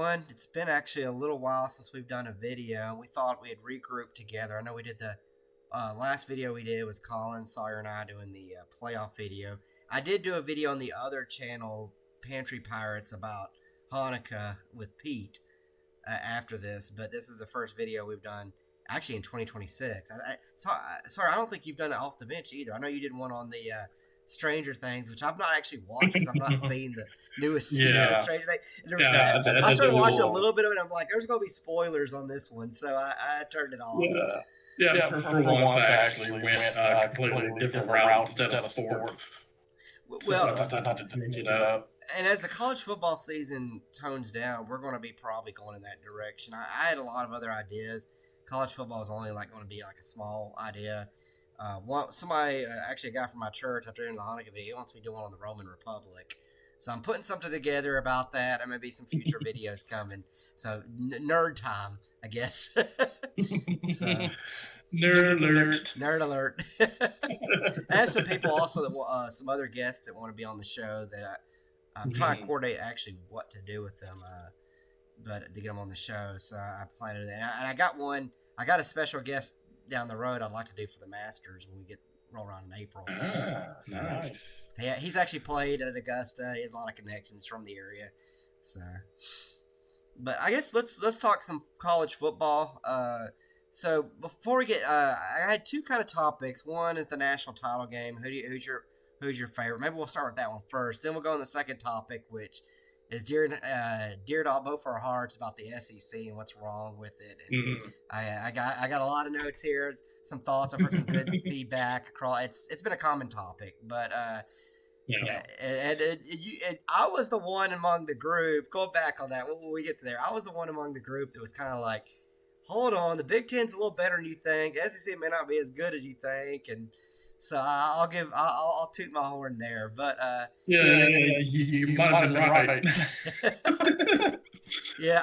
everyone. It's been actually a little while since we've done a video. We thought we'd regroup together. I know we did the last video we did was Colin, Sawyer, and I doing the playoff video. I did do a video on the other channel, Pantry Pirates, about Hanukkah with Pete after this, but this is the first video we've done actually in 2026. Sorry, I don't think you've done it off the bench either. I know you did one on the Stranger Things, which I've not actually watched because I've not seen the newest season of Stranger Things. I started watching a little bit of it, and I'm like, there's going to be spoilers on this one, so I turned it off. For once I actually went a completely different route instead of sports. Well, to change it up. And as the college football season tones down, we're going to be probably going in that direction. I had a lot of other ideas. College football is only going to be a small idea. Somebody, actually a guy from my church, after doing the Hanukkah video, he wants me to do one on the Roman Republic. So I'm putting something together about that. There may be some future videos coming. So nerd time, I guess. Nerd alert. Nerd alert. I have some people also that some other guests that want to be on the show that I'm trying to coordinate actually what to do with them, but to get them on the show. So I plan to do that. And I got one. I got a special guest down the road I'd like to do for the Masters when we roll around in April. Nice. Yeah, he's actually played at Augusta. He has a lot of connections from the area. So, but I guess let's talk some college football. So before we get, I had two kind of topics. One is the national title game. Who's your favorite? Maybe we'll start with that one first. Then we'll go on the second topic, which is dear to both our hearts, about the SEC and what's wrong with it. And I got a lot of notes here, some thoughts. I've heard some good feedback across. It's been a common topic, but I was the one among the group. Go back on that when we get to there. I was the one among the group that was kind of like, hold on, the Big Ten's a little better than you think. SEC may not be as good as you think, and so I'll toot my horn there, but you might have been right. This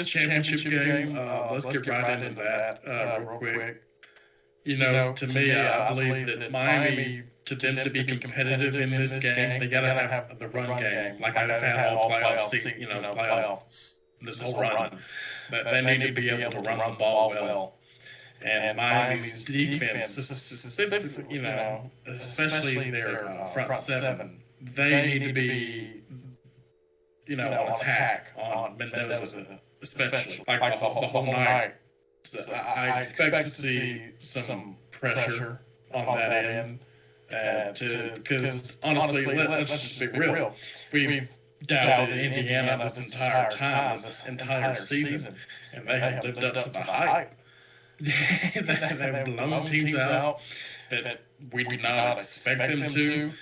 championship game. Let's get right into that real quick. To me, I believe that Miami, to them to be competitive in this game, they gotta have the run game, like I've had all playoff, playoff this whole run. That they need to be able to run the ball well. And Miami's defense, specifically, especially their front seven, they need to be, on attack on Mendoza, especially like the whole night. So I expect to see some pressure on that end, because honestly, let's just be real. We've doubted Indiana this entire time, this entire season, and they have lived up to the hype. They've blown teams out that we did not expect them to.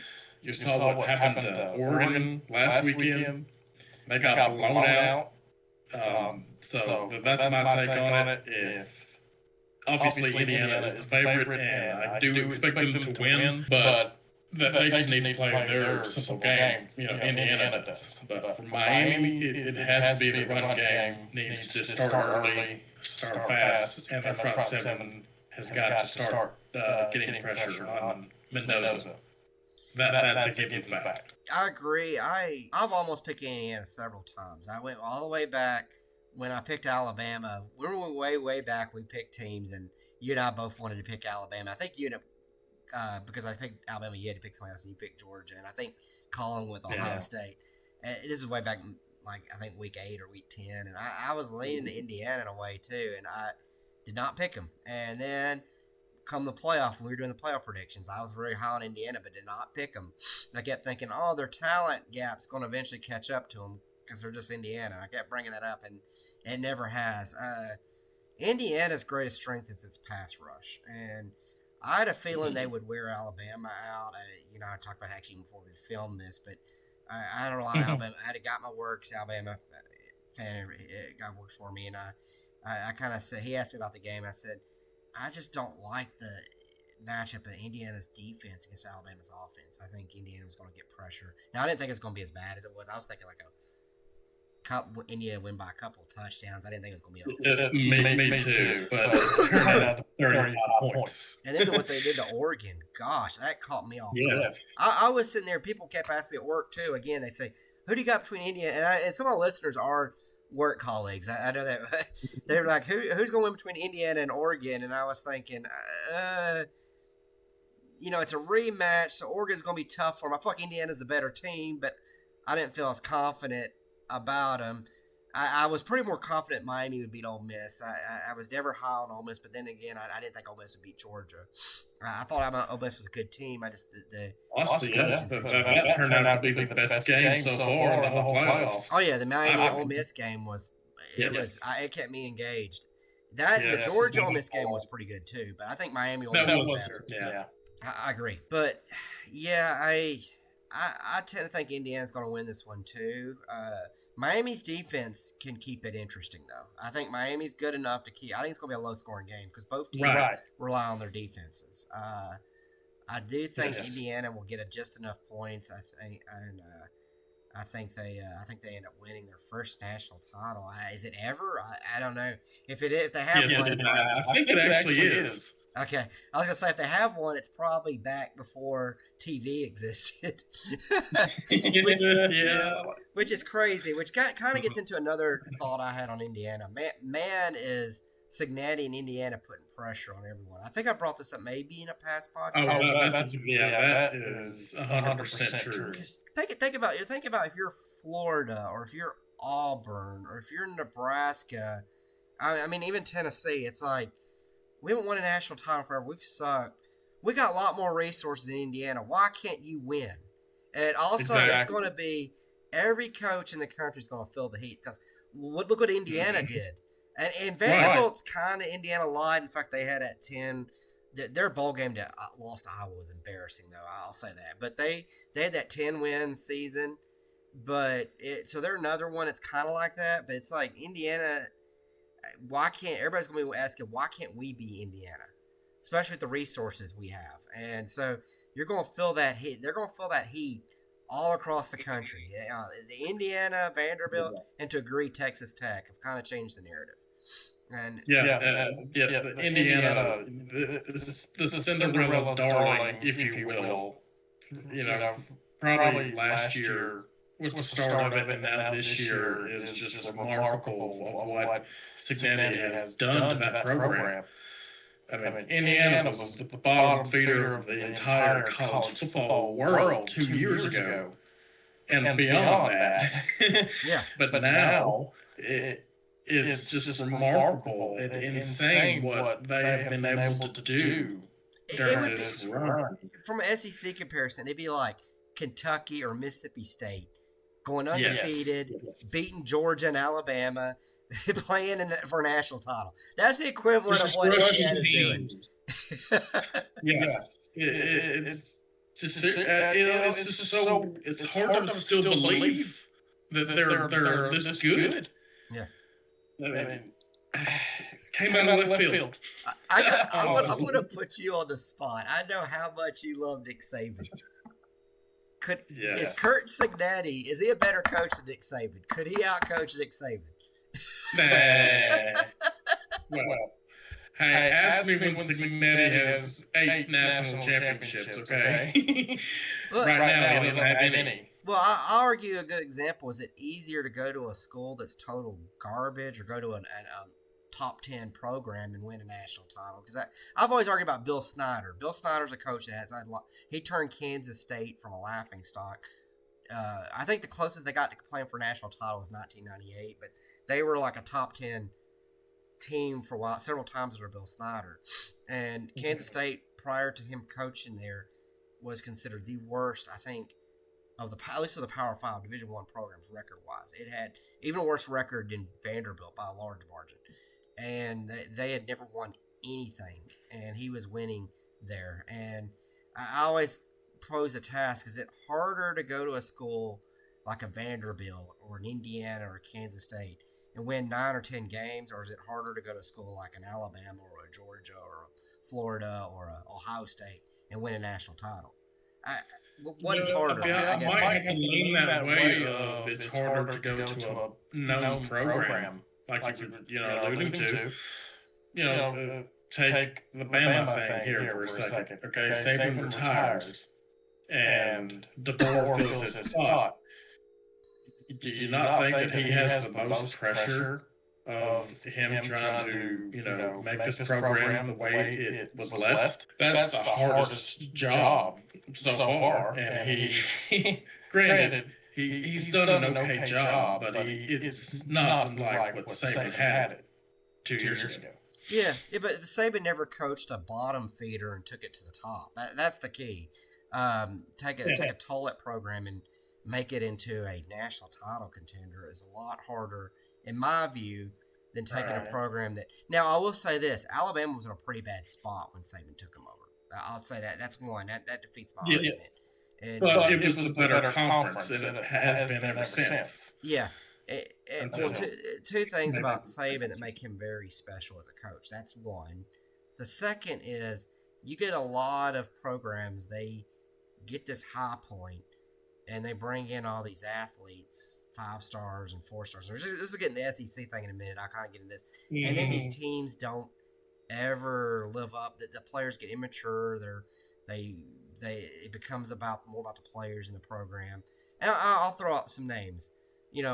You saw what happened to Oregon last weekend. They got blown out. So that's my take on it. If obviously Indiana is the favorite, and I do expect them to win, but that they just need to play their simple game. Indiana does. But for Miami, it has to be the run game. Needs to start early, start fast, and their front seven has got to start getting pressure on Mendoza. That's a given fact. I agree. I've almost picked Indiana several times. I went all the way back when I picked Alabama. We were way back. We picked teams, and you and I both wanted to pick Alabama. I think you ended up, because I picked Alabama, you had to pick somebody else, and you picked Georgia. And I think Colin with Ohio State. And this is way back, I think week 8 or week 10. And I was leaning to Indiana in a way, too. And I did not pick them. And then come the playoff, when we were doing the playoff predictions, I was very high on Indiana, but did not pick them. I kept thinking, their talent gap's going to eventually catch up to them because they're just Indiana. I kept bringing that up, and it never has. Indiana's greatest strength is its pass rush, and I had a feeling they would wear Alabama out. I talked about it actually before we filmed this, but I had a lot of Alabama. I had got my works, Alabama fan, guy works for me, and I kind of said, he asked me about the game. I said, I just don't like the matchup of Indiana's defense against Alabama's offense. I think Indiana was going to get pressure. Now, I didn't think it was going to be as bad as it was. I was thinking Indiana win by a couple of touchdowns. I didn't think it was going to be me too, but 35 points. And then what they did to Oregon, gosh, that caught me off. Yes. I was sitting there, people kept asking me at work too. Again, they say, who do you got between Indiana and some of my listeners are work colleagues. I know that they were like, who's going to win between Indiana and Oregon? And I was thinking, it's a rematch, so Oregon's going to be tough for them. I feel like Indiana's the better team, but I didn't feel as confident about them. I was pretty more confident Miami would beat Ole Miss. I was never high on Ole Miss, but then again, I didn't think Ole Miss would beat Georgia. I thought Ole Miss was a good team. I just honestly, that turned out to be the best game so far in the whole playoffs. Oh yeah, the Miami Ole Miss game was it kept me engaged. The Georgia Ole Miss game was pretty good too, but I think Miami Ole Miss was better. Yeah, I agree, but yeah, I tend to think Indiana's going to win this one too. Miami's defense can keep it interesting, though. I think Miami's good enough to keep. I think it's going to be a low-scoring game because both teams rely on their defenses. I do think Indiana will get just enough points. I think they end up winning their first national title. Is it ever? I don't know if they have one. I think it actually is. Okay, I was gonna say if they have one, it's probably back before TV existed. which is crazy. Which kind of gets into another thought I had on Indiana. Man, is Cincinnati and Indiana putting pressure on everyone. I think I brought this up maybe in a past podcast. That is 100% true. Think about if you're Florida or if you're Auburn or if you're Nebraska. I mean, even Tennessee. It's like, we haven't won a national title forever. We've sucked. We got a lot more resources in Indiana. Why can't you win? And also, it's going to be every coach in the country is going to feel the heat. Because look what Indiana did. And Vanderbilt's kind of Indiana lied. In fact, they had at 10. Their bowl game that lost to Iowa was embarrassing, though. I'll say that. But they had that 10-win season. But so they're another one. It's kind of like that. But it's like Indiana. Why can't everybody's going to be asking, why can't we be Indiana, especially with the resources we have? And so you're going to feel that heat. They're going to feel that heat all across the country. The Indiana, Vanderbilt, and to agree, Texas Tech have kind of changed the narrative. And the Indiana, the Cinderella darling, if you will. Probably last year was the start of it, and now this year is just remarkable of what Cincinnati has done to that program. I mean, Indiana was the bottom feeder of the entire college football world 2 years ago, and beyond that. But now it's just remarkable and insane what they have been able to do during this run. From an SEC comparison, it'd be like Kentucky or Mississippi State going undefeated, beating Georgia and Alabama, playing for a national title. That's the equivalent of what Indiana is doing. It's hard to still believe that they're this good. Yeah. I mean, came out of left field. I would have put you on the spot. I know how much you love Nick Saban. Is Kurt Cincinnati, is he a better coach than Nick Saban? Could he outcoach Nick Saban? Nah. Well, hey, ask me when Cincinnati has 8 national championships, okay? Right now, he doesn't have any. Well, I'll argue a good example. Is it easier to go to a school that's total garbage or go to a top 10 program and win a national title? Because I've always argued about Bill Snyder. Bill Snyder's a coach that he turned Kansas State from a laughingstock. I think the closest they got to playing for a national title was 1998, but they were like a top 10 team for a while, several times under Bill Snyder. And Kansas State, prior to him coaching there, was considered the worst, I think, at least of the Power 5 Division I programs record-wise. It had even a worse record than Vanderbilt by a large margin. And they had never won anything, and he was winning there. And I always pose a task, is it harder to go to a school like a Vanderbilt or an Indiana or a Kansas State and win 9 or 10 games, or is it harder to go to a school like an Alabama or a Georgia or a Florida or a Ohio State and win a national title? What is harder? I guess might have to lean that way of it's harder to go to a known program, like you were alluding to. Take the Bama thing here for a second. Okay, Saban retires, and DeBoer fills his spot. Do you not think that he has the most pressure of him trying to, make this program the way it was left? That's the hardest job so far, and granted, he's done an okay job, but it's nothing like what Saban had it 2 years ago. Yeah, but Saban never coached a bottom feeder and took it to the top. That's the key. Take a toilet program and make it into a national title contender is a lot harder, in my view, than taking a program that. Now, I will say this: Alabama was in a pretty bad spot when Saban took them over. I'll say that. That's one. That defeats my argument. And, but it was the better conference, and it has been ever since. Yeah. Two things about Saban that make him very special as a coach. That's one. The second is you get a lot of programs, they get this high point and they bring in all these athletes, 5 stars and 4 stars. This is getting the SEC thing in a minute. I'll kind of get into this. Mm-hmm. And then these teams don't ever live up. The players get immature. It becomes more about the players in the program. And I'll throw out some names.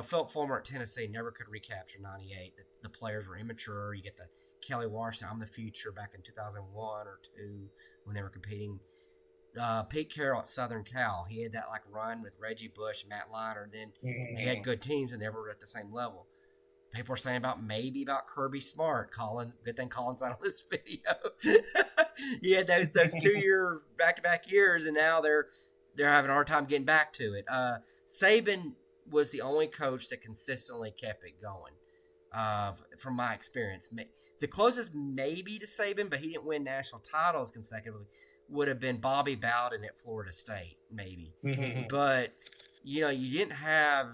Philip Fulmer at Tennessee never could recapture 98. The players were immature. You get the Kelly Washington, I'm the future, back in 2001 or 2 when they were competing. Pete Carroll at Southern Cal, he had that run with Reggie Bush and Matt Leinart. Then he had good teams and never were at the same level. People are saying about Kirby Smart. Good thing Colin's not on this video. You had those 2-year back-to-back years, and now they're having a hard time getting back to it. Saban was the only coach that consistently kept it going, from my experience. The closest maybe to Saban, but he didn't win national titles consecutively, would have been Bobby Bowden at Florida State, maybe. Mm-hmm. But, you didn't have,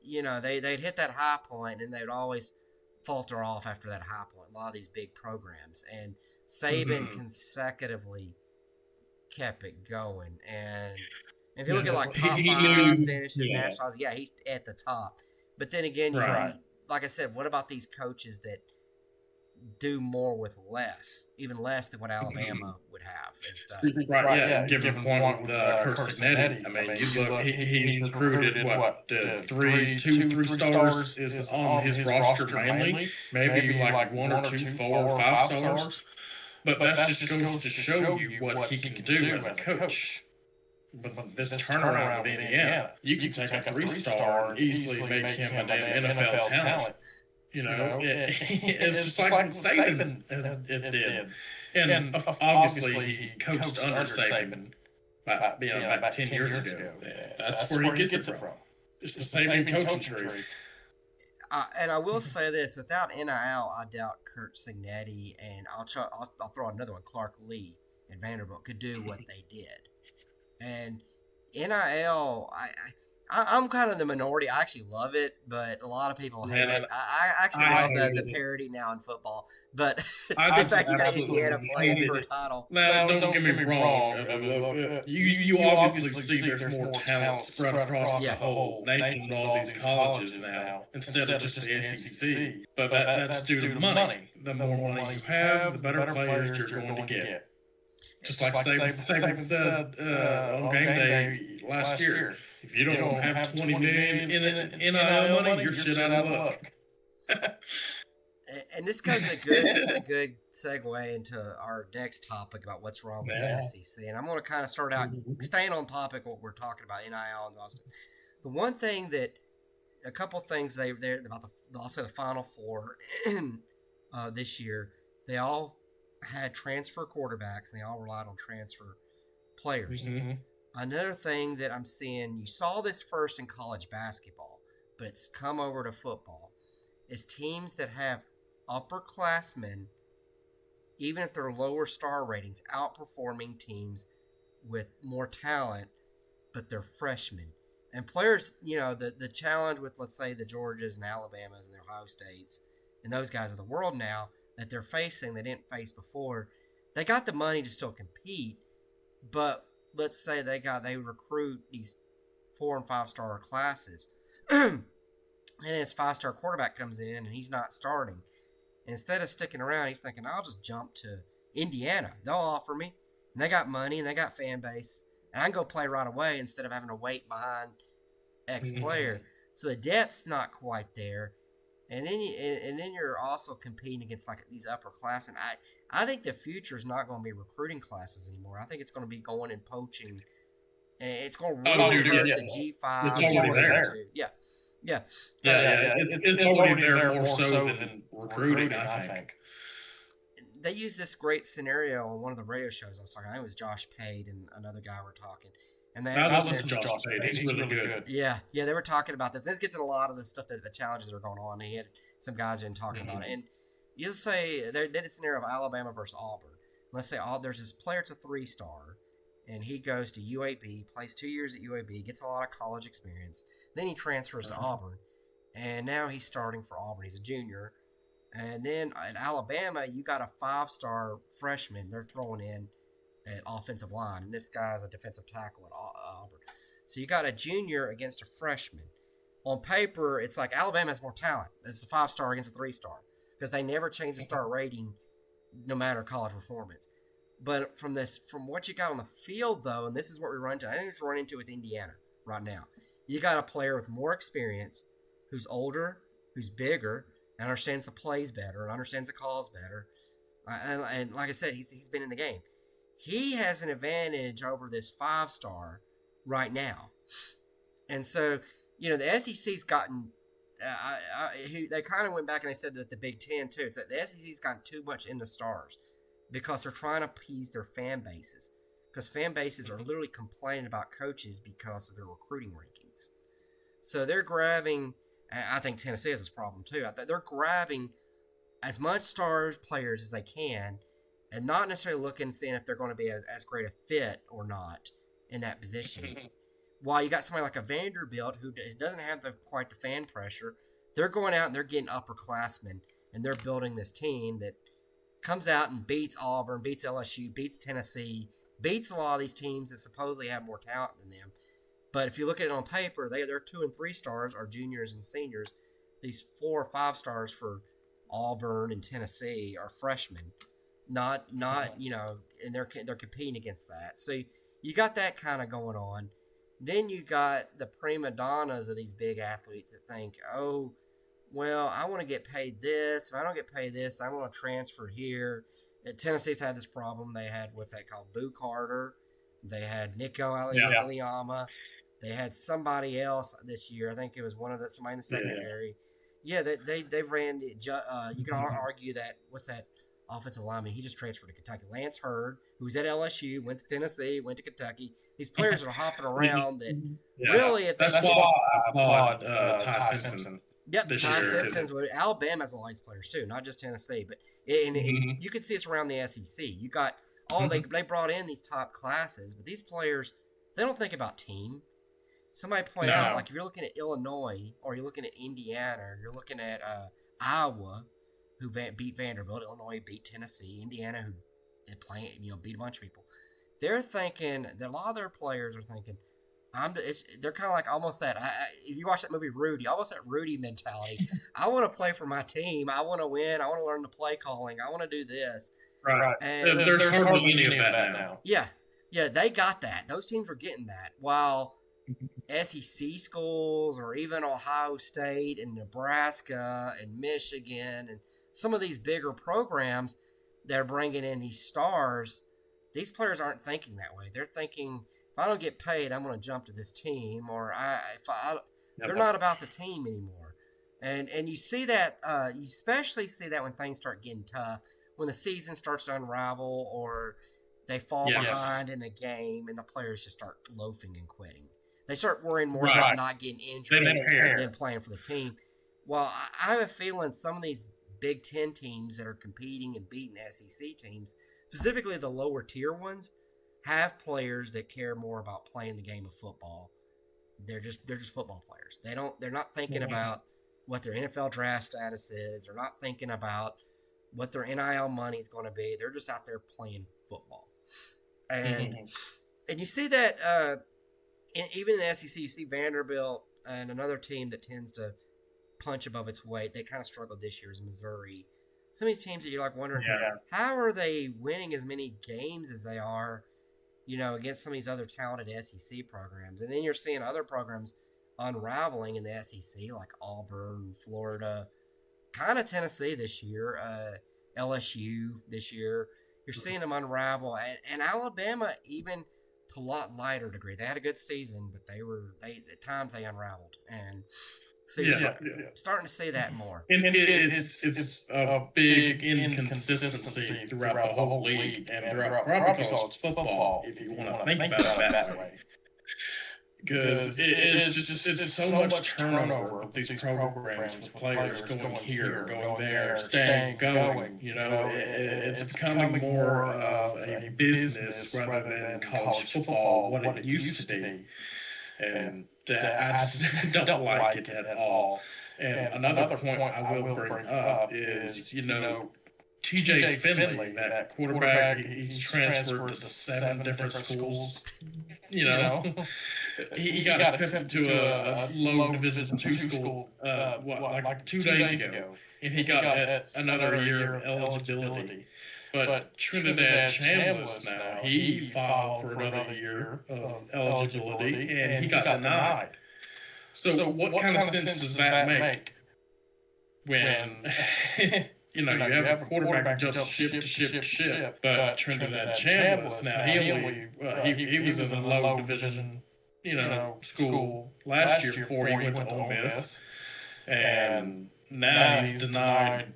they'd hit that high point and they'd always falter off after that high point, a lot of these big programs. And Saban consecutively kept it going. And if you look at top 5 finishes, nationals, he's at the top. But then again, like I said, what about these coaches that do more with less, even less than what Alabama would have and stuff? Give him one with Kurt Signetti. I mean, you look, he's recruited two, 3 stars is on his roster mainly, maybe 1 or 2, 4 or 5 stars. But that just goes to show you what he can do as a coach. With this turnaround with Indiana, you can take a 3-star and easily make him an NFL talent. It's just like Saban did. And obviously, he coached under Saban about 10 years ago. That's where he gets it from. It's the Saban coaching tree. And I will say this: without NIL, I doubt Kurt Signetti, and I'll throw another one, Clark Lee at Vanderbilt, could do what they did. And NIL, I'm kind of the minority. I actually love it, but a lot of people hate it. I actually love the parody now in football. But the fact you got Indiana playing for a title. Now, don't get me wrong. You obviously see there's more talent spread across the whole nation and all these colleges now, instead of just the SEC. But that's due to money. The more money you have, the better players you're going to get. Just like Saban said on game day last year, if you don't have $20 million in NIL money, you're shit out of luck. And this goes a good segue into our next topic about what's wrong with the SEC. And I'm going to kind of start out staying on topic what we're talking about, NIL and all stuff. The one thing a couple things they're about also the Final Four this year, they all had transfer quarterbacks and they all relied on transfer players. Mm-hmm. Another thing that I'm seeing, you saw this first in college basketball, but it's come over to football, is teams that have upperclassmen, even if they're lower star ratings, outperforming teams with more talent, but they're freshmen. And players, the challenge with, let's say, the Georgias and Alabamas and the Ohio States and those guys of the world now that they're facing, they didn't face before, they got the money to still compete, but let's say they recruit these 4 and 5 star classes, and his 5-star quarterback comes in and he's not starting. And instead of sticking around, he's thinking, I'll just jump to Indiana. They'll offer me, and they got money and they got fan base, and I can go play right away instead of having to wait behind X player. So the depth's not quite there. And then you're also competing against like these upperclassmen. I think the future is not going to be recruiting classes anymore. I think it's going to be going and poaching, and it's going to really hurt the It's G5, already there. G2. Yeah, yeah, It's already there more so than recruiting, I think. they use this great scenario on one of the radio shows I was talking. I think it was Josh Pate and another guy were talking, and they I actually listen to Josh Pate. He's really good. yeah, they were talking about this. This gets in a lot of the stuff that the challenges that are going on. He had some guys in talking about it, and you say they did a scenario of Alabama versus Auburn. Let's say there's this player, it's a 3-star, and he goes to UAB, plays 2 years at UAB, gets a lot of college experience. Then he transfers to Auburn, and now he's starting for Auburn. He's a junior. And then at Alabama, you got a 5-star freshman they're throwing in at offensive line, and this guy's a defensive tackle at Auburn. So you got a junior against a freshman. On paper, it's like Alabama has more talent. It's a 5-star against a 3-star because they never change the star rating no matter college performance. But from what you got on the field, though, and this is what we run into, I think we're running into with Indiana right now. You got a player with more experience, who's older, who's bigger, and understands the plays better, and understands the calls better. And like I said, he's been in the game. He has an advantage over this 5-star right now. And so, the SEC's gotten they kind of went back and they said that the Big Ten too. It's that the SEC's gotten too much into stars because they're trying to appease their fan bases. Because fan bases are literally complaining about coaches because of their recruiting rankings. So they're grabbing. I think Tennessee has this problem too. They're grabbing as much star players as they can, and not necessarily looking and seeing if they're going to be as great a fit or not in that position. While you got somebody like a Vanderbilt who doesn't have quite the fan pressure, they're going out and they're getting upperclassmen, and they're building this team that comes out and beats Auburn, beats LSU, beats Tennessee, beats a lot of these teams that supposedly have more talent than them. But if you look at it on paper, their 2 and 3 stars are juniors and seniors. These 4 or 5 stars for Auburn and Tennessee are freshmen, not and they're competing against that. So you got that kind of going on. Then you got the prima donnas of these big athletes that think, oh, well, I want to get paid this. If I don't get paid this, I want to transfer here. Tennessee's had this problem. They had what's that called, Boo Carter. They had Nico Aliyama. They had somebody else this year. I think it was somebody in the secondary. Yeah, they ran. You can argue that what's that offensive lineman? He just transferred to Kentucky. Lance Hurd, who was at LSU, went to Tennessee, went to Kentucky. These players are hopping around. That really, if that's why I applaud Ty Simpson. Yep, Ty Simpson's. Alabama has a lot of players too, not just Tennessee. But you can see it's around the SEC. You got they brought in these top classes, but these players, they don't think about team. Somebody pointed out, like if you're looking at Illinois or you're looking at Indiana or you're looking at Iowa, who beat Vanderbilt, Illinois beat Tennessee, Indiana who beat a bunch of people. They're thinking that a lot of their players are thinking, they're kind of like almost that. If you watch that movie Rudy, almost that Rudy mentality. I want to play for my team. I want to win. I want to learn the play calling. I want to do this. Right. And there's hardly any of that now. Yeah, they got that. Those teams were getting that. While SEC schools or even Ohio State and Nebraska and Michigan and some of these bigger programs that are bringing in these stars, these players aren't thinking that way. They're thinking, if I don't get paid, I'm going to jump to this team, or they're not about the team anymore. And you see that, you especially see that when things start getting tough, when the season starts to unravel or they fall behind in a game and the players just start loafing and quitting. They start worrying more about not getting injured than playing for the team. Well, I have a feeling some of these Big Ten teams that are competing and beating SEC teams, specifically the lower tier ones, have players that care more about playing the game of football. They're just football players. They're not thinking about what their NFL draft status is. They're not thinking about what their NIL money is going to be. They're just out there playing football. And you see that even in the SEC, you see Vanderbilt and another team that tends to punch above its weight. They kind of struggled this year is Missouri. Some of these teams that you're like wondering, how are they winning as many games as they are, against some of these other talented SEC programs? And then you're seeing other programs unraveling in the SEC, like Auburn, Florida, kind of Tennessee this year, LSU this year. You're seeing them unravel, and Alabama even to a lot lighter degree. They had a good season, but they at times they unraveled, and so you're starting to see that more. And it's a big inconsistency throughout the whole league and throughout probably college football, if you want to think about it that way. Because it's so much turnover of these programs with players going here, going there, staying going. It's becoming more of a business rather than college football, what it used to be. And I just don't like it at all. And another point I will bring up is, TJ Finley, that quarterback, he's transferred to 7 different schools. He got accepted to a low Division II school, like 2 days ago, and he got another year of eligibility. But Trinidad Chambliss now, he filed for another year of eligibility, and he got denied. So what kind of sense does that make when you have a quarterback that jumps ship to ship to ship, but Trinidad Chambliss now he was in a low division school last year before he went to Ole Miss, and now he's denied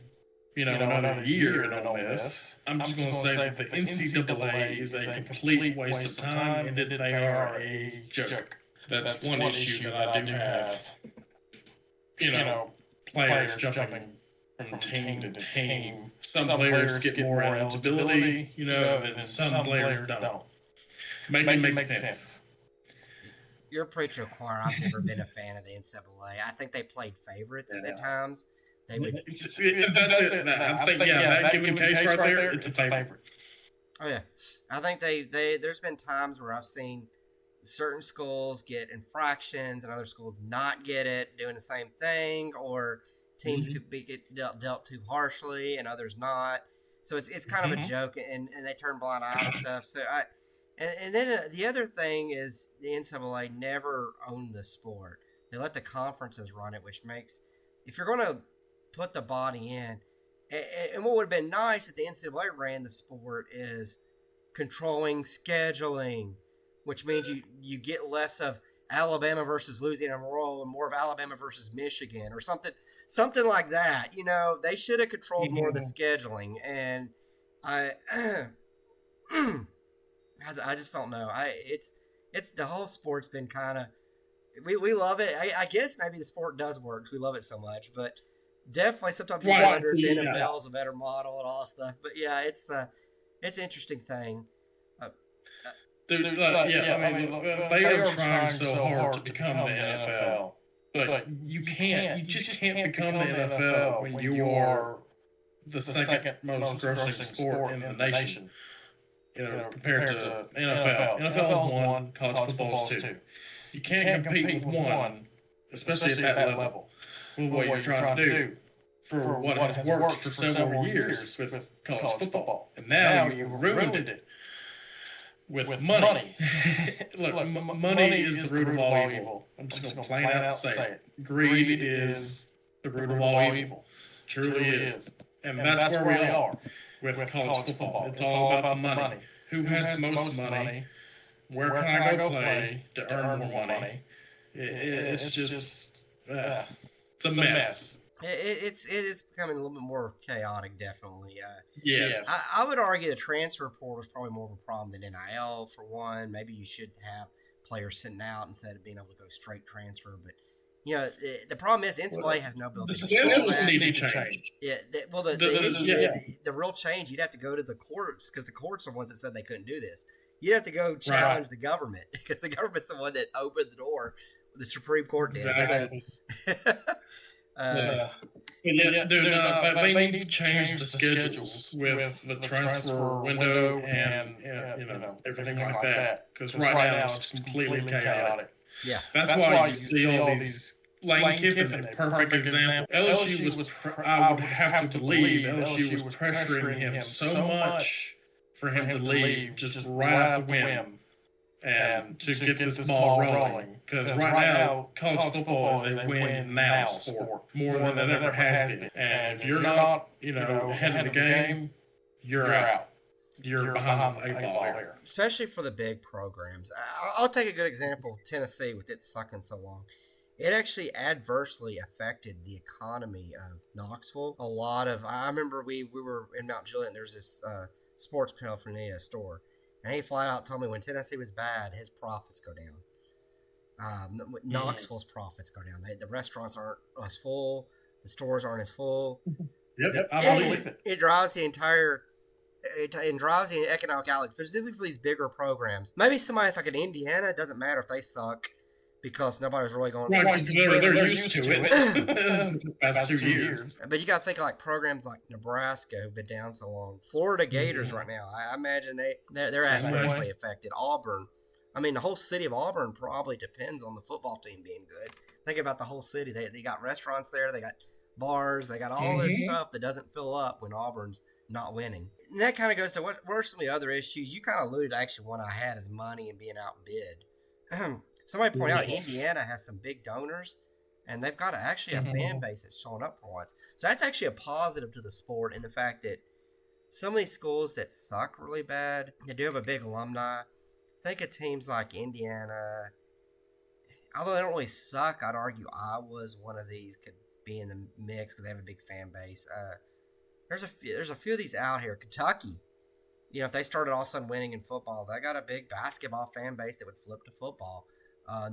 another year at Ole Miss. I'm just going to say that the NCAA is a complete waste of time, and that they are a joke. That's one issue that I do have. Players jumping from team to team. Some players get more eligibility, than some players don't. Make it make sense. You're a preacher choir. I've never been a fan of the NCAA. I think they played favorites at times. They would. That's it. I think that given case right there, it's a favorite. Oh yeah, I think they. There's been times where I've seen certain schools get infractions and other schools not get it, doing the same thing, or teams could get dealt too harshly and others not. So it's kind of a joke, and they turn blind eye to stuff. So and then the other thing is the NCAA never owned the sport. They let the conferences run it, which makes, if you're going to put the body in, and what would have been nice if the NCAA ran the sport is controlling scheduling, which means you get less of Alabama versus Louisiana Monroe and more of Alabama versus Michigan or something like that. They should have controlled more of the scheduling, and I just don't know. It's the whole sport's been kind of, we love it. I guess maybe the sport does work because we love it so much, but definitely sometimes you wonder if the NFL is a better model and all that stuff. But yeah, it's an interesting thing. They are trying so hard to become the NFL, but you just can't become the NFL when you are the second most grossing sport in the nation. Compared to NFL. NFL is 1, college football is 2. You can't compete with one, especially at that level, with what you're trying to do for what has worked for several years with college football. And now you've ruined it with money. Look, money is the root of all evil. I'm just going to plain out say it. Greed is the root of all evil. Truly is. And that's where we are with college football. It's all about the money. Who has the most money? Where can I go play to earn more money? It's just, it's a mess. It is becoming a little bit more chaotic, definitely. Yes. I would argue the transfer portal is probably more of a problem than NIL, for one. Maybe you should have players sitting out instead of being able to go straight transfer. But, the problem is NCAA has no ability to control that. Need to change. Yeah. The issue is the real change. You'd have to go to the courts because the courts are the ones that said they couldn't do this. You'd have to go challenge the government because the government's the one that opened the door. The Supreme Court did. Exactly. They need to change the schedules with the transfer window and everything like that, because right now it's completely chaotic. Yeah, that's why you see all these. Lane Kiffin, perfect example. LSU was. I would have to believe LSU was pressuring him so much for him to leave just right out the whim. and to get this ball rolling. Because right now, college football is a win now sport more than it ever has been. And if you're not, ahead of the game, you're out. You're behind the eight ball here. Especially for the big programs. I'll take a good example of Tennessee with it sucking so long. It actually adversely affected the economy of Knoxville. I remember we were in Mount Juliet and there's this sports paraphernalia store. And he flat out told me when Tennessee was bad, his profits go down. Knoxville's profits go down. The restaurants aren't as full. The stores aren't as full. Yep, I believe it. It drives the entire... It drives the economic outlook, specifically for these bigger programs. Maybe somebody like in Indiana, it doesn't matter if they suck because nobody's really going. Right, they're used to it. The past 2 years. But you got to think of like programs like Nebraska who've been down so long. Florida Gators right now. I imagine they're adversely affected. Auburn. I mean, the whole city of Auburn probably depends on the football team being good. Think about the whole city. They got restaurants there. They got bars. They got all this stuff that doesn't fill up when Auburn's not winning. And that kind of goes to what were some of the other issues. You kind of alluded to actually one I had is money and being outbid. Somebody pointed out Indiana has some big donors, and they've got actually a fan base that's showing up for once. So that's actually a positive to the sport in the fact that some of these schools that suck really bad, they do have a big alumni. Think of teams like Indiana. Although they don't really suck, I'd argue Iowa's one of these could be in the mix because they have a big fan base. There's a few of these out here. Kentucky, if they started all of a sudden winning in football, they got a big basketball fan base that would flip to football.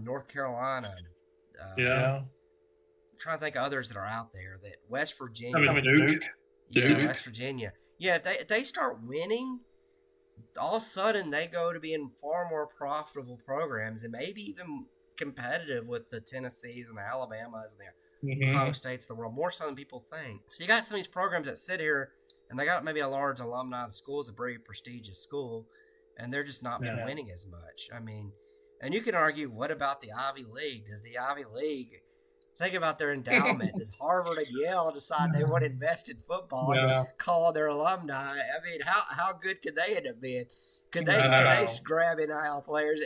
North Carolina. I'm trying to think of others that are out there. That West Virginia. I mean, Duke. Yeah, West Virginia. Yeah, if they start winning, all of a sudden they go to being far more profitable programs and maybe even competitive with the Tennessees and the Alabamas and the Ohio State's of the world, more so than people think. So you got some of these programs that sit here and they got maybe a large alumni. The school is a very prestigious school, and they're just not been winning as much. I mean, and you can argue, what about the Ivy League? Does the Ivy League think about their endowment? Does Harvard and Yale decide they want to invest in football and call their alumni? I mean, how good could they end up being? Could they grab NIL players?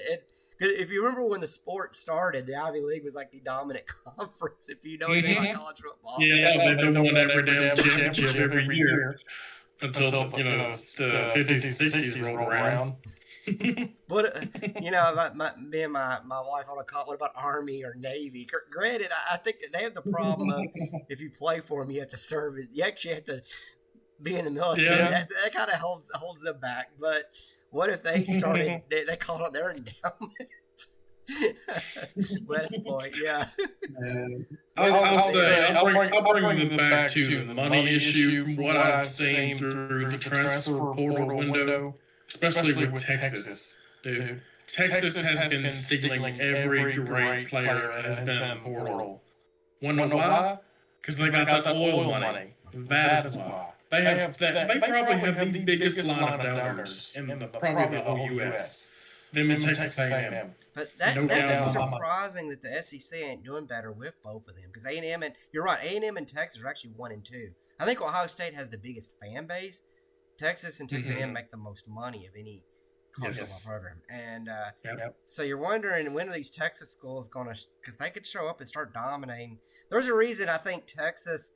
If you remember when the sport started, the Ivy League was like the dominant conference. If you know anything about college football, they've won every damn championship every year until the 50s and 60s rolled around. But me and my wife on a call. What about Army or Navy? Granted, I think that they have the problem of if you play for them, you have to serve it. You actually have to be in the military. That kind of holds them back. But what if they started? They called it their endowment. West Point, yeah. I'll bring it back to the money issue from what I've seen through the transfer portal window, especially with Texas. Dude, Texas has been stealing every great player that has been in the portal. Wanna know why? Because they got that oil money. That is why. They probably have the biggest line of donors in probably the whole U.S. Them in Texas A&M. But that's surprising that the SEC ain't doing better with both of them. Because A&M and you're right, A&M and Texas are actually 1 and 2. I think Ohio State has the biggest fan base. Texas and Texas A&M make the most money of any college football program. And so you're wondering when are these Texas schools going to – because they could show up and start dominating. There's a reason I think Texas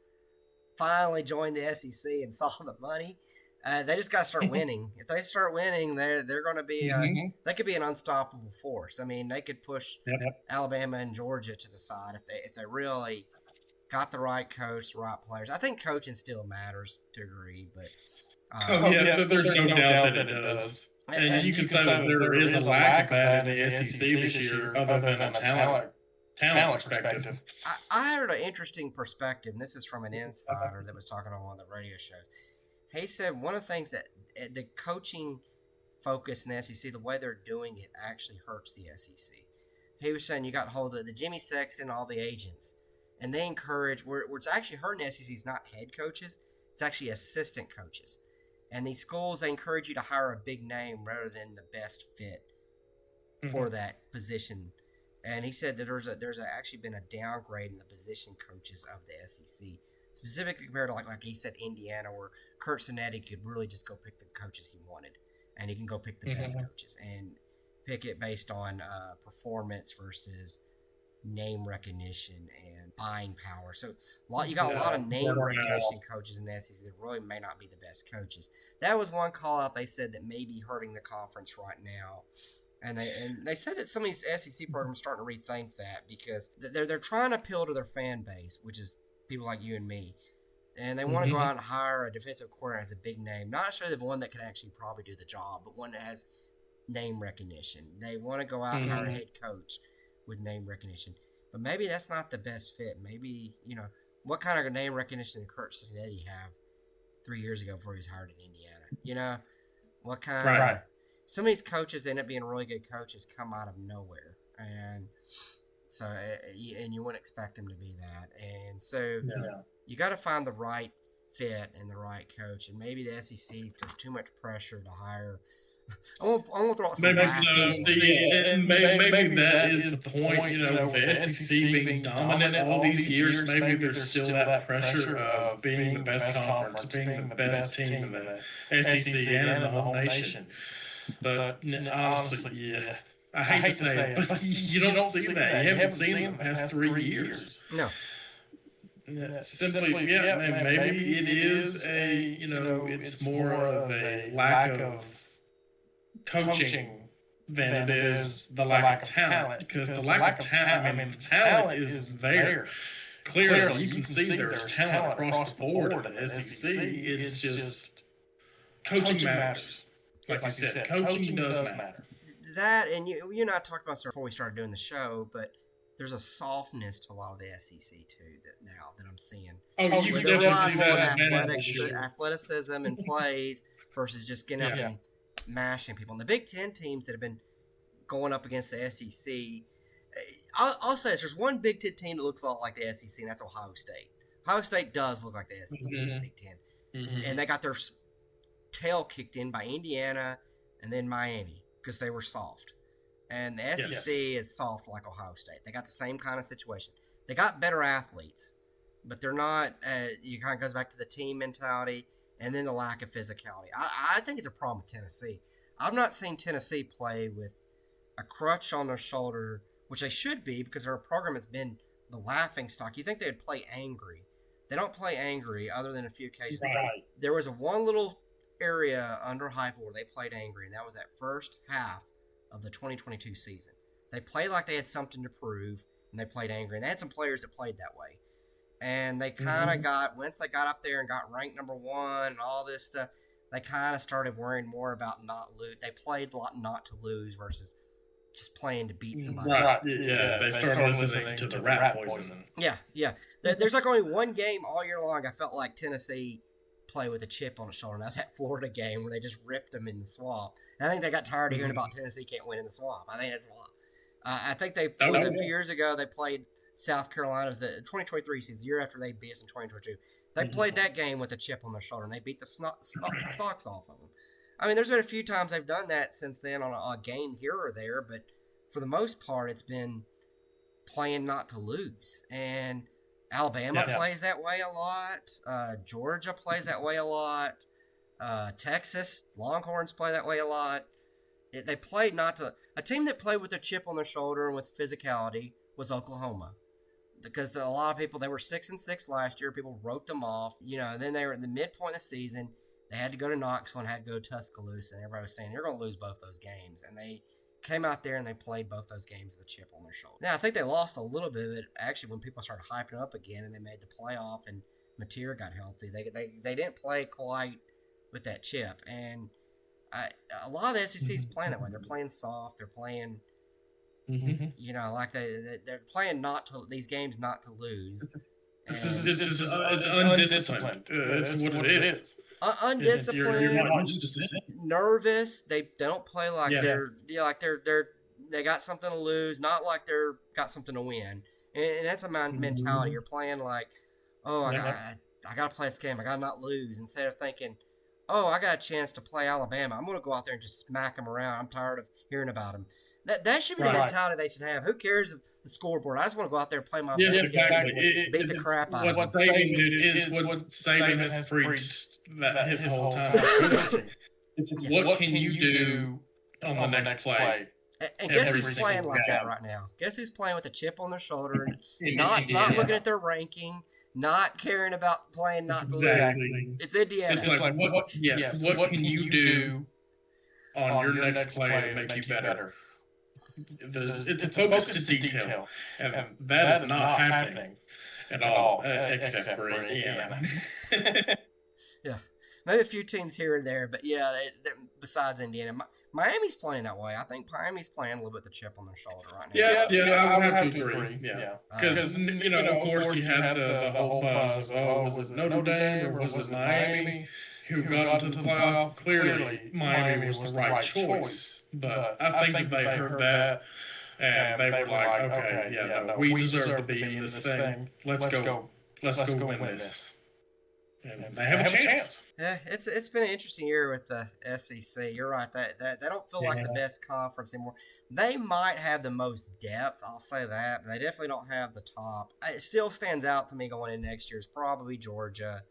finally joined the SEC and saw the money. They just got to start winning. If they start winning, they're going to be they could be an unstoppable force. I mean, they could push Alabama and Georgia to the side if they really got the right coach, the right players. I think coaching still matters to a degree, but there's no doubt that it does. And you can say that there is a lack of that in the SEC this year, other than a talent perspective. I heard an interesting perspective, and this is from an insider that was talking on one of the radio shows. He said one of the things that the coaching focus in the SEC, the way they're doing it, actually hurts the SEC. He was saying you got hold of the Jimmy Sexton, all the agents, and they encourage, where it's actually hurting the SEC is not head coaches, it's actually assistant coaches. And these schools, they encourage you to hire a big name rather than the best fit for that position. And he said that there's actually been a downgrade in the position coaches of the SEC. Specifically compared to like he said, Indiana, where Kurt Cinetti could really just go pick the coaches he wanted, and he can go pick the best coaches. And pick it based on performance versus name recognition and buying power. So you got a lot of name recognition coaches in the SEC that really may not be the best coaches. That was one call out they said that may be hurting the conference right now. And they said that some of these SEC programs are starting to rethink that because they're trying to appeal to their fan base, which is people like you and me. And they want to go out and hire a defensive coordinator as a big name, not necessarily the one that could actually probably do the job, but one that has name recognition. They want to go out and hire a head coach with name recognition. But maybe that's not the best fit. Maybe, what kind of name recognition did Kurt Cincinnati have 3 years ago before he was hired in Indiana? What kind of – some of these coaches that end up being really good coaches come out of nowhere. And so and you wouldn't expect them to be that. And so you got to find the right fit and the right coach. And maybe the SEC, there's too much pressure to hire – I'm gonna throw out some maybe that is the point, with the SEC being dominant all these years, maybe there's still that pressure of being the best conference, being the best team in the SEC and in the whole nation. But honestly, I hate to say it, but you don't see that. You haven't seen it in the past 3 years. No. Simply, maybe it is it's more of a lack of coaching than it is the lack of talent, because the lack of talent, the talent is there. Clearly, you can see there's talent across the board in the SEC. It's just coaching matters. Like you said, coaching does matter. That, and you and I talked about this before we started doing the show, but there's a softness to a lot of the SEC too that I'm seeing. Oh, you can definitely see that. Athleticism and plays versus just getting up and mashing people. And the Big Ten teams that have been going up against the SEC, I'll say this, there's one Big Ten team that looks a lot like the SEC, and that's Ohio State. Ohio State does look like the SEC in the Big Ten. And they got their tail kicked in by Indiana and then Miami because they were soft. And the SEC is soft like Ohio State. They got the same kind of situation. They got better athletes, but they're not you kind of goes back to the team mentality and then the lack of physicality. I think it's a problem with Tennessee. I've not seen Tennessee play with a crutch on their shoulder, which they should be because they're a program that's been the laughing stock. You think they'd play angry. They don't play angry other than a few occasions. Right. There was one little area under Heupel where they played angry, and that was that first half of the 2022 season. They played like they had something to prove, and they played angry. And they had some players that played that way. And they kind of once they got up there and got ranked number one and all this stuff, they kind of started worrying more about not lose. They played a lot not to lose versus just playing to beat somebody. Right. Yeah. They started listening to the rat poison. Yeah. There's like only one game all year long I felt like Tennessee play with a chip on its shoulder, and that's that Florida game where they just ripped them in the swamp. And I think they got tired of hearing about Tennessee can't win in the swamp. I think that's why. I think a few years ago they played South Carolina's the 2023 season, the year after they beat us in 2022. They played that game with a chip on their shoulder, and they beat the socks off of them. I mean, there's been a few times they've done that since then on a game here or there, but for the most part, it's been playing not to lose. And Alabama plays that way a lot. Georgia plays that way a lot. Texas Longhorns play that way a lot. They played not to. A team that played with a chip on their shoulder and with physicality was Oklahoma, because a lot of people, they were 6-6 last year. People wrote them off, and then they were at the midpoint of the season. They had to go to Knoxville and had to go to Tuscaloosa, and everybody was saying, you're going to lose both those games. And they came out there and they played both those games with a chip on their shoulder. Now, I think they lost a little bit of it, actually, when people started hyping up again and they made the playoff and Mateer got healthy. They didn't play quite with that chip. And a lot of the SEC is playing that way. They're playing soft. They're playing, like they're playing these games not to lose. It's undisciplined. It's what it is. Undisciplined, nervous. They don't play like they got something to lose, not like they're got something to win. And that's a mentality. You're playing like, I got to play this game. I got to not lose. Instead of thinking, I got a chance to play Alabama. I'm going to go out there and just smack them around. I'm tired of hearing about them. That should be the mentality they should have. Who cares if the scoreboard? I just want to go out there and play my best. Exactly. Beat the crap out of them. What Saban has preached his whole time. It's what can you do on the next play And guess every who's playing single like that game. right now? Guess who's playing with a chip on their shoulder, and not Indiana. looking at their ranking, not caring about playing not to lose. Exactly. It's Indiana. It's like, what? Yes. What can you do on your next play to make you better? It's a focus to detail, and that is not happening at all, except for Indiana. Yeah, maybe a few teams here and there, but yeah, besides Indiana, Miami's playing that way. I think Miami's playing a little bit the chip on their shoulder right now. Yeah, I would have to agree. Yeah, because of course, you had the whole buzz of, was it Notre Dame or was it Miami who got into the playoff? Clearly, Miami was the right choice, but I think that they heard that. And they were like, okay, no, we deserve to be in this thing. Let's go win this. And they have a chance. Yeah, it's been an interesting year with the SEC. You're right. That they don't feel like the best conference anymore. They might have the most depth, I'll say that, but they definitely don't have the top. It still stands out to me going in next year is probably Georgia.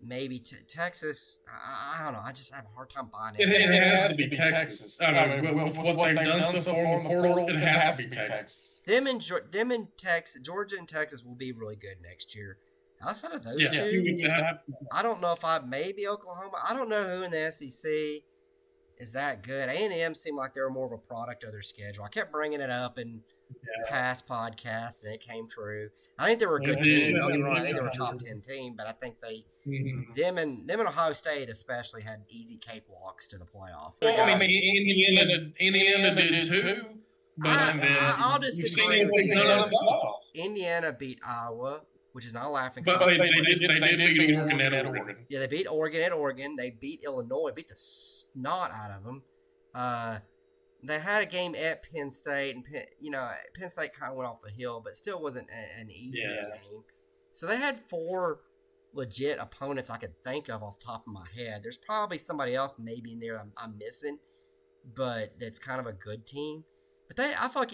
Maybe Texas. I don't know. I just have a hard time buying it. It has to be Texas. I mean, with what they've done so far in the portal, it has to be Texas. Them and Texas, Georgia and Texas will be really good next year. Outside of those two, I don't know if maybe Oklahoma. I don't know who in the SEC is that good. A&M seemed like they were more of a product of their schedule. I kept bringing it up in past podcasts, and it came true. I think they were a good team. Don't get me wrong. I think they were a top 10 team, but I think them and Ohio State especially had easy cakewalks to the playoff. Well, I mean, Indiana did too. But I'll disagree with you. Indiana beat Iowa, which is not a laughing stock. But they did beat Oregon at Oregon. Yeah, they beat Oregon at Oregon. They beat Illinois, beat the snot out of them. They had a game at Penn State, and Penn State kind of went off the hill, but still wasn't an easy game. So they had 4 legit opponents I could think of off the top of my head. There's probably somebody else maybe in there I'm missing, but that's kind of a good team. But I feel like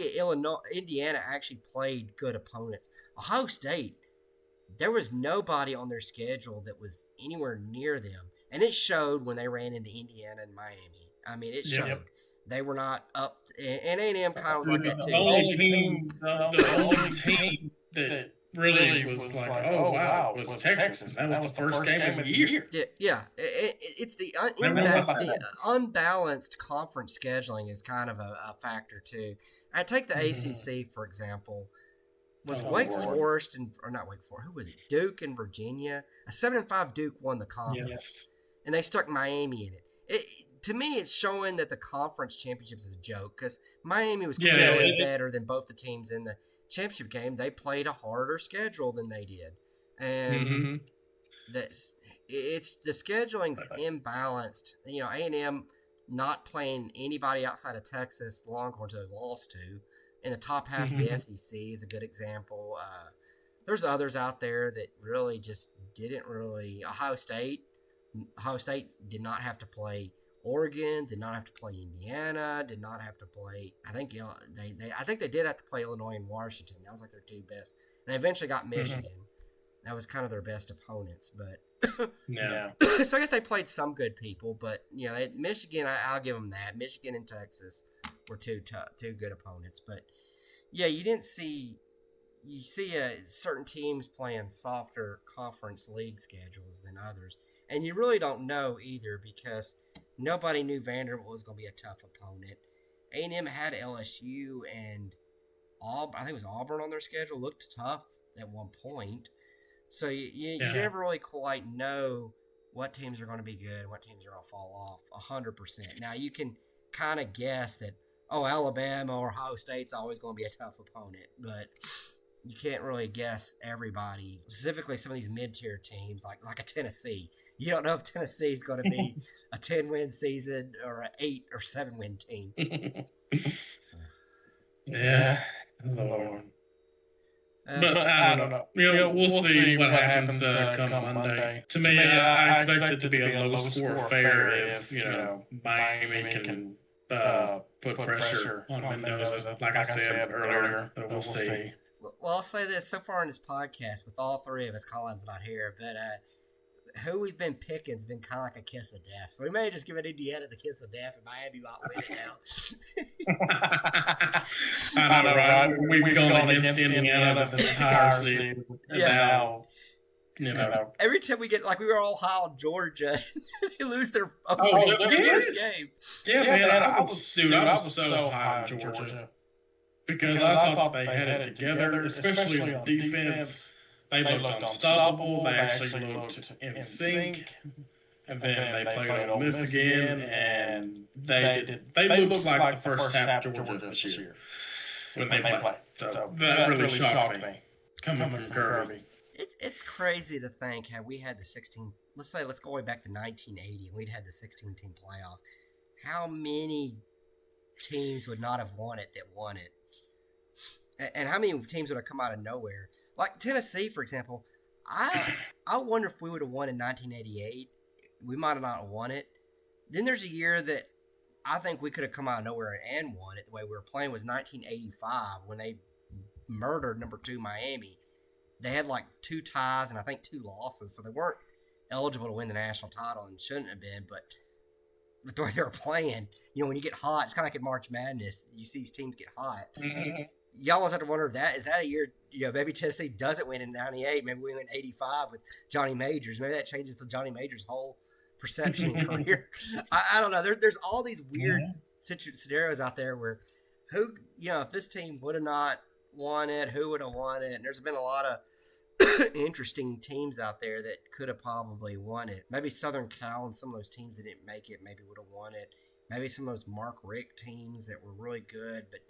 Indiana actually played good opponents. Ohio State, there was nobody on their schedule that was anywhere near them, and it showed when they ran into Indiana and Miami. I mean, it showed. Yep. They were not up, and A&M kind of was like that too. The only team that really was like, oh wow, was Texas. That was the first game of the year. Yeah. It's the unbalanced conference scheduling is kind of a factor too. I take the ACC for example. Was Wake Forest or not Wake Forest? Who was it? Duke and Virginia. A 7-5 Duke won the conference, and they stuck Miami in it. To me, it's showing that the conference championships is a joke because Miami was clearly better than both the teams in the championship game. They played a harder schedule than they did, and it's the scheduling's imbalanced. A&M not playing anybody outside of Texas, Longhorns have lost to. In the top half of the SEC is a good example. There's others out there that really just didn't really. Ohio State did not have to play Oregon, did not have to play Indiana, did not have to play. I think they did have to play Illinois and Washington. That was like their 2 best. And they eventually got Michigan. That was kind of their best opponents, but so I guess they played some good people, but Michigan, I'll give them that. Michigan and Texas were two good opponents, but you see certain teams playing softer conference league schedules than others, and you really don't know either because nobody knew Vanderbilt was going to be a tough opponent. A&M had LSU and I think it was Auburn on their schedule. Looked tough at one point. So you never really quite know what teams are going to be good and what teams are going to fall off 100%. Now, you can kind of guess that, Alabama or Ohio State's always going to be a tough opponent, but you can't really guess everybody, specifically some of these mid-tier teams like a Tennessee. You don't know if Tennessee is going to be a 10-win season or an 8 or 7-win team. So. Yeah. Lord. But I don't know. We'll see what happens come Monday. To me, I expect it to be a low-score affair if Miami can put pressure on Mendoza. Like I said earlier, but we'll see. Well, I'll say this: so far in this podcast, with all 3 of us, Colin's not here, but who we've been picking has been kind of like a kiss of death. So we may just give it Indiana the kiss of death, and Miami might win it out. I know, right? We've gone against Indiana this entire season. And now, every time we get, like, we were all high on Georgia, they lose their yes. game. Yeah, man, I was so high on Georgia because I thought they had it together, especially on defense. They looked unstoppable. They actually looked in sync. And then they played Ole Miss again, and they looked like the first half of Georgia this year when they played. So that really shocked me coming from Kirby. It's crazy to think how we had the 16. Let's go way back to 1980, and we'd had the 16-team playoff. How many teams would not have won it that won it, and how many teams would have come out of nowhere? Like Tennessee, for example. I wonder if we would have won in 1988. We might have not won it. Then there's a year that I think we could have come out of nowhere and won it. The way we were playing was 1985 when they murdered number 2 Miami. They had like 2 ties and I think 2 losses, so they weren't eligible to win the national title and shouldn't have been. But the way they were playing, when you get hot, it's kind of like in March Madness. You see these teams get hot. Mm-hmm. You almost have to wonder if is that a year, maybe Tennessee doesn't win in 98. Maybe we win in 85 with Johnny Majors. Maybe that changes the Johnny Majors' whole perception and career. I don't know. There's all these weird scenarios out there where if this team would have not won it, who would have won it? And there's been a lot of interesting teams out there that could have probably won it. Maybe Southern Cal and some of those teams that didn't make it maybe would have won it. Maybe some of those Mark Richt teams that were really good but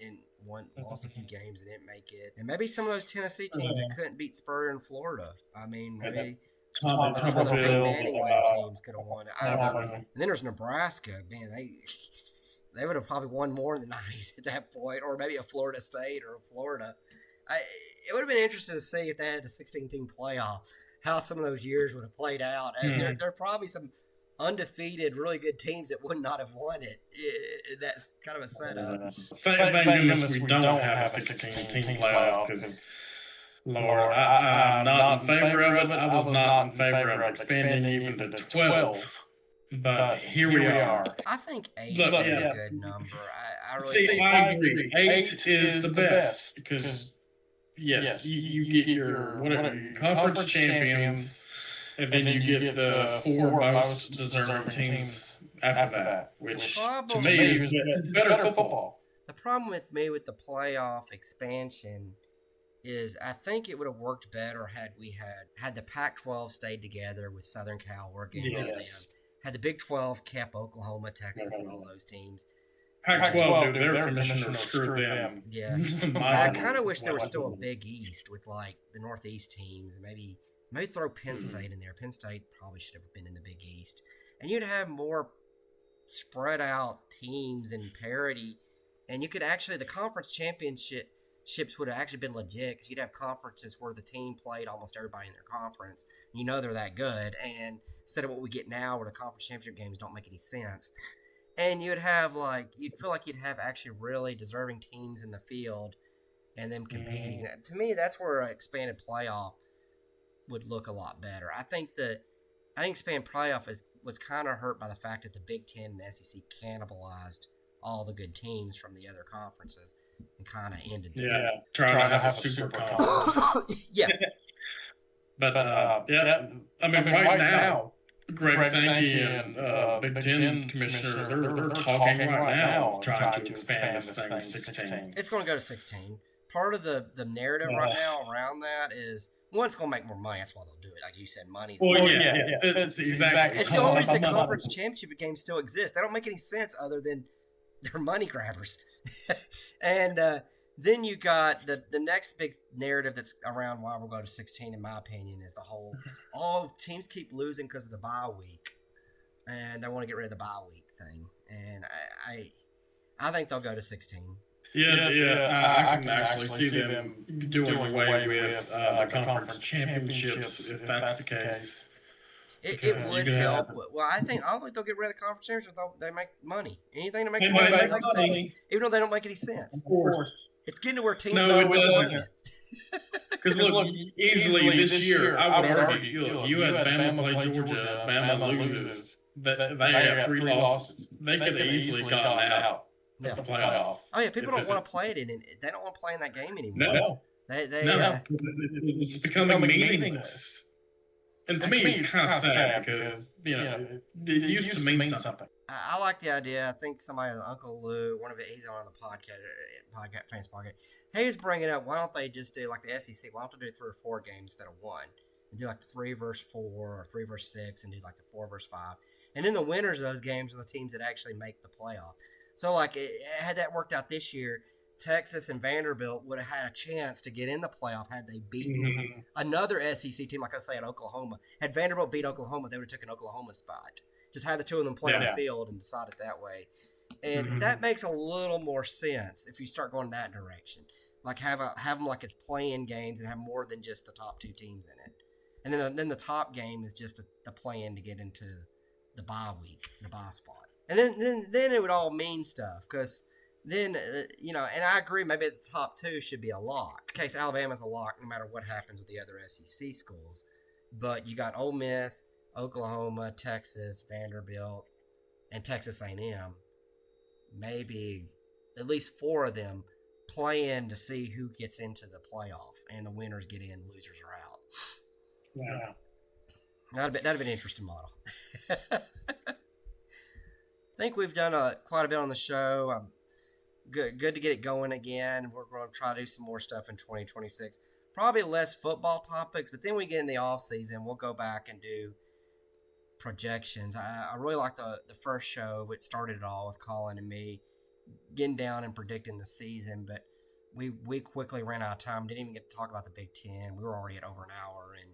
lost a few games and didn't make it. And maybe some of those Tennessee teams that couldn't beat Spurrier in Florida. I mean, maybe Tom Manning teams could have won it. I don't know. And then there's Nebraska. Man, they would have probably won more in the 90s at that point, or maybe a Florida State or a Florida. It would have been interesting to see if they had a 16-team playoff, how some of those years would have played out. And there are probably some undefeated, really good teams that would not have won it. That's kind of a setup. Thank goodness we don't have a 16-team playoff because, Lord, I'm not in favor of it. I was not in favor of expanding even to 12. But here we are. I think 8 is a good number. I agree. 8 is the best because, yes, you get your conference champions. And then you get the 4 most deserving teams after that, which to me is better football. The problem with me with the playoff expansion is I think it would have worked better had we had the Pac-12 stayed together with Southern Cal, Oregon, yes. Had the Big 12 kept Oklahoma, Texas, and all those teams. Pac-12, their commissioner screwed them. Yeah. I kind of wish there was still a Big East with like the Northeast teams and maybe throw Penn State in there. Penn State probably should have been in the Big East. And you'd have more spread out teams and parity. And you could actually, the conference championships would have actually been legit because you'd have conferences where the team played almost everybody in their conference. They're that good. And instead of what we get now where the conference championship games don't make any sense. And you'd feel like you'd have actually really deserving teams in the field and them competing. To me, that's where an expanded playoff would look a lot better. I think expanded playoff was kind of hurt by the fact that the Big Ten and SEC cannibalized all the good teams from the other conferences and kind of ended. Yeah, trying to have a super conference. Yeah. But I mean, right now, Greg Sankey and Big Ten commissioner, they're talking right now of trying to expand this thing to 16. It's going to go to 16. Part of the narrative right now around that is, one, it's going to make more money. That's why they'll do it. Like you said, money. It's exactly. As long as the conference championship games still exist, they don't make any sense other than they're money grabbers. And then you got the next big narrative that's around why we'll go to 16, in my opinion, is the whole, teams keep losing because of the bye week. And they want to get rid of the bye week thing. And I think they'll go to 16. I can actually see them doing away with the conference championships if that's the case. It would help. Well, I don't think they'll get rid of the conference championships. They make money. Anything to make money, even though they don't make any sense. Of course. It's getting to where teams it don't doesn't. Because look, easily this year, I would argue, look, you had Bama play Georgia, Bama loses, they have 3 losses. They could have easily gotten out Yeah. of the playoff. Oh yeah, people don't want to play it, and they don't want to play in that game anymore. No, they it's becoming meaningless. And to me, it's kind of sad because it used to mean something. I like the idea. I think somebody, Uncle Lou, he's on the fans podcast. He was bringing up, why don't they just do like the SEC? Why don't they do 3 or 4 games instead of 1, and do like the 3 versus 4 or 3 versus 6, and do like the 4 versus 5, and then the winners of those games are the teams that actually make the playoff. So like, had that worked out this year, Texas and Vanderbilt would have had a chance to get in the playoff had they beaten another SEC team, like I say at Oklahoma. Had Vanderbilt beat Oklahoma, they would have taken Oklahoma's spot. Just had the 2 of them play on the field and decide it that way. And that makes a little more sense if you start going that direction. Like have them like it's play-in games and have more than just the top 2 teams in it. And then the top game is just the play-in to get into the bye week, the bye spot. And then it would all mean stuff because then, and I agree, maybe the top 2 should be a lock. In case Alabama's a lock no matter what happens with the other SEC schools. But you got Ole Miss, Oklahoma, Texas, Vanderbilt, and Texas A&M. Maybe at least 4 of them play in to see who gets into the playoff, and the winners get in, losers are out. Yeah. That'd have been an interesting model. I think we've done quite a bit on the show. Good to get it going again. We're going to try to do some more stuff in 2026. Probably less football topics, but then we get in the off season, we'll go back and do projections. I really like the first show, which started it all with Colin and me getting down and predicting the season, but we quickly ran out of time. Didn't even get to talk about the Big Ten. We were already at over an hour, and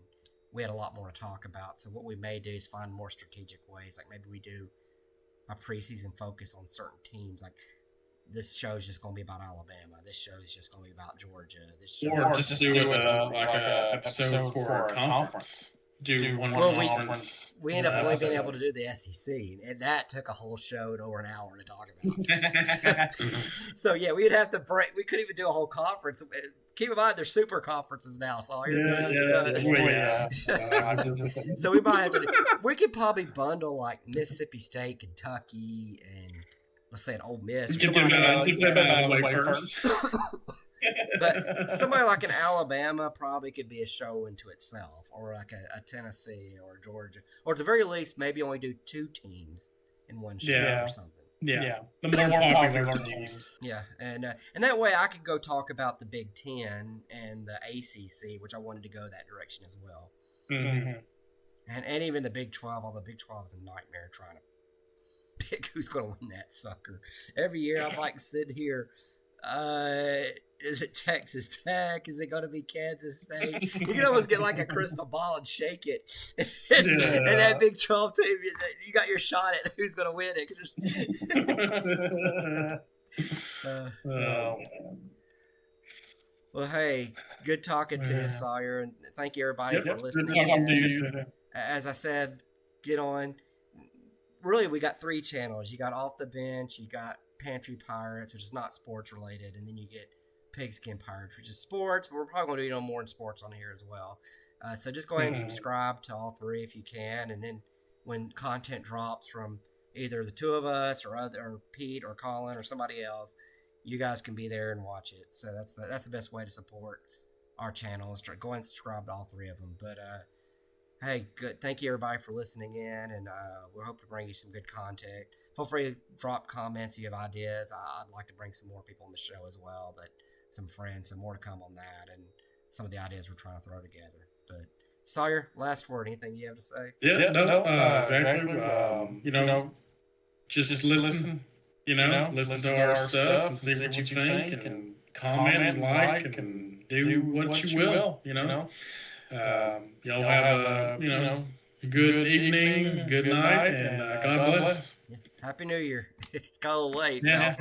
we had a lot more to talk about. So what we may do is find more strategic ways. Like maybe we do a preseason focus on certain teams. Like this show is just going to be about Alabama. This show is just going to be about Georgia. Or just do it like a episode for our conference. Do one conference. We ended up only being able to do the SEC, and that took a whole show and over an hour to talk about. So yeah, we'd have to break. We couldn't even do a whole conference. Keep in mind, they're super conferences now, Sawyer. So we might have to. We could probably bundle like Mississippi State, Kentucky, and let's say an Ole Miss. But somebody like an Alabama probably could be a show into itself, or like a Tennessee or Georgia, or at the very least, maybe only do 2 teams in one show or something. Yeah, the more popular teams. Yeah, and that way I could go talk about the Big Ten and the ACC, which I wanted to go that direction as well. Mm-hmm. And even the Big 12, although Big 12 is a nightmare trying to pick who's going to win that sucker. Every year I'm like sitting here, is it Texas Tech? Is it going to be Kansas State? You can almost get like a crystal ball and shake it. And that Big 12 team, you got your shot at who's going to win it. Well, hey, good talking to you, Sawyer, and thank you everybody for listening. Good talking to you. As I said, get on. Really, we got 3 channels. You got Off the Bench, you got Pantry Pirates, which is not sports related, and then you get Pigskin Pirates, which is sports, but we're probably going to do more in sports on here as well. So just go ahead and subscribe to all 3 if you can, and then when content drops from either the 2 of us or Pete or Colin or somebody else, you guys can be there and watch it. So that's the best way to support our channels. Go ahead and subscribe to all 3 of them. But hey, good. Thank you everybody for listening in, and we hope to bring you some good content. Feel free to drop comments if you have ideas. I'd like to bring some more people on the show as well, but some friends, some more to come on that, and some of the ideas we're trying to throw together. But Sawyer, last word. Anything you have to say? Exactly. Just listen. Listen to our stuff and see what you think, and comment and like and do what you will. Y'all have a good evening, good night, and God bless. Yeah. Happy New Year. It's got a little late. Yeah.